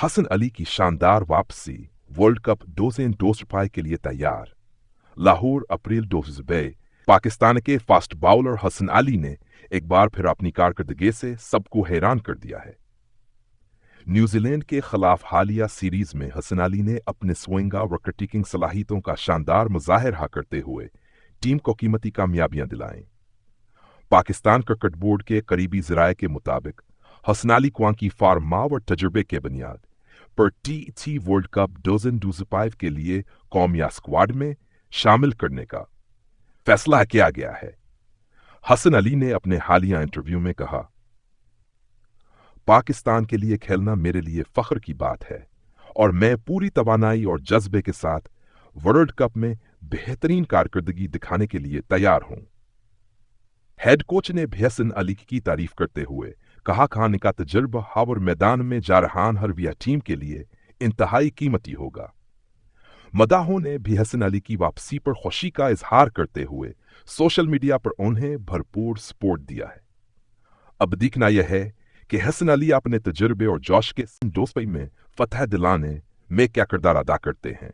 हसन अली की शानदार वापसी, वर्ल्ड कप डोजेन डोस्टपाई के लिए तैयार। लाहौर अप्रैल 2020। पाकिस्तान के फास्ट बाउलर हसन अली ने एक बार फिर अपनी कारकर्दगी से सबको हैरान कर दिया है। न्यूजीलैंड के खिलाफ हालिया सीरीज में हसन अली ने अपने स्विंगा व किकिंग सलाहियतों का शानदार मुजाहरा करते हुए टीम को कीमती कामयाबियां दिलाईं। पाकिस्तान क्रिकेट बोर्ड के करीबी ज़राए के मुताबिक हसन अली क्वां की फार्मा और तजुर्बे के बुनियाद पर टी वर्ल्ड कप डोजन डूजपाइव के लिए कौमिया स्क्वाड में शामिल करने का फैसला किया गया है। हसन अली ने अपने हालिया इंटरव्यू में कहा, पाकिस्तान के लिए खेलना मेरे लिए फख्र की बात है और मैं पूरी तवानाई और जज्बे के साथ वर्ल्ड कप में बेहतरीन कारकर्दगी दिखाने के लिए तैयार हूं। हेड कोच ने भी हसन अली की तारीफ करते हुए कहा, खाने का तजुर्बा हावर मैदान में जारहान हरविया टीम के लिए इंतहाई कीमती होगा। मदाहों ने भी हसन अली की वापसी पर खुशी का इजहार करते हुए सोशल मीडिया पर उन्हें भरपूर सपोर्ट दिया है। अब देखना यह है कि हसन अली अपने तजुर्बे और जोश के डोस्पई में फतह दिलाने में क्या किरदार अदा करते हैं।